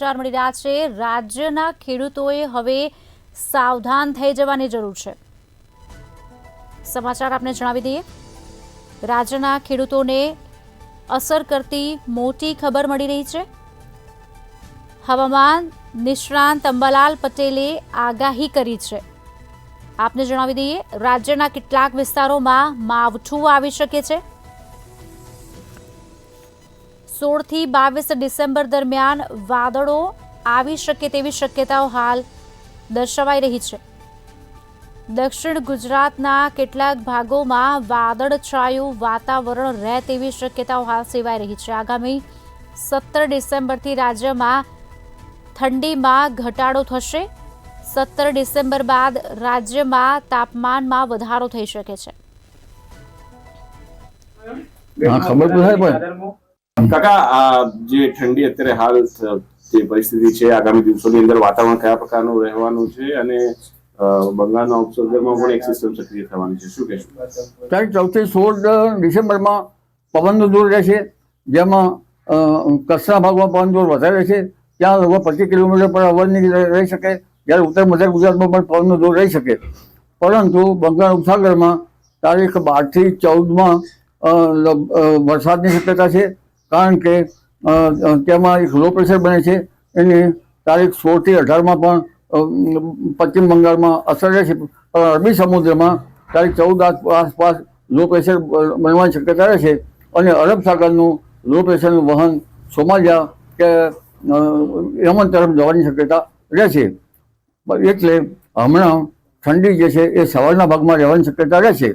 સમાચાર મળી રહ્યા છે। રાજ્યના ખેડૂતોએ હવે સાવધાન થઈ જવાની જરૂર છે। સમાચાર આપને જણાવી દઈએ, રાજ્યના ખેડૂતોને અસર કરતી મોટી ખબર મળી રહી છે। હવામાન નિષ્ણાંત અંબાલાલ પટેલે આગાહી કરી છે। આપને જણાવી દઈએ, રાજ્યના કેટલાક વિસ્તારોમાં માવઠું આવી શકે છે। 16 થી 22 ડિસેમ્બર દરમિયાન વાદળો આવી શકે તેવી શક્યતાઓ હાલ દર્શાવાઈ રહી છે। દક્ષિણ ગુજરાતના કેટલાક ભાગોમાં વાદળછાયું વાતાવરણ રહે તેવી શક્યતાઓ હાલ સેવાઈ રહી છે। આગામી 17 ડિસેમ્બરથી રાજ્યમાં ઠંડીમાં ઘટાડો થશે। 17 ડિસેમ્બર બાદ રાજ્યમાં તાપમાનમાં વધારો થઈ શકે છે। ખબર તો થાય પણ કાકા, આ જે ઠંડી અત્યારે હાલ જે પરિસ્થિતિ છે, આગામી દિવસોની અંદર વાતાવરણ કયા પ્રકારનું રહેવાનું છે અને બંગાળના ઉપસાગરમાં પણ એક સિસ્ટમ સક્રિય થવાની છે, શું કહેશો? તારીખ 14 થી 16 ડિસેમ્બરમાં પવનનો જોર રહેશે, જેમાં કચ્છના ભાગમાં પવન જોર વધારે રહેશે। ત્યાં લગભગ 25 કિલોમીટર પર અવરની રહી શકે, જ્યારે ઉત્તર મધ્ય ગુજરાતમાં પણ પવનનો જોર રહી શકે। પરંતુ બંગાળ ઉપસાગરમાં તારીખ 12 થી 14માં વરસાદની શક્યતા છે, કારણ કે તેમાં એક લો પ્રેશર બને છે। એની તારીખ 16 થી 18માં પણ પશ્ચિમ બંગાળમાં અસર રહેશે, પણ અરબી સમુદ્રમાં તારીખ 14 આસપાસ લો પ્રેશર બનવાની શક્યતા રહેશે અને અરબ સાગરનું લો પ્રેશરનું વહન સોમાલિયા કે યમન તરફ જવાની શક્યતા રહેશે। એટલે હમણાં ઠંડી જે છે એ સવારના ભાગમાં રહેવાની શક્યતા રહેશે।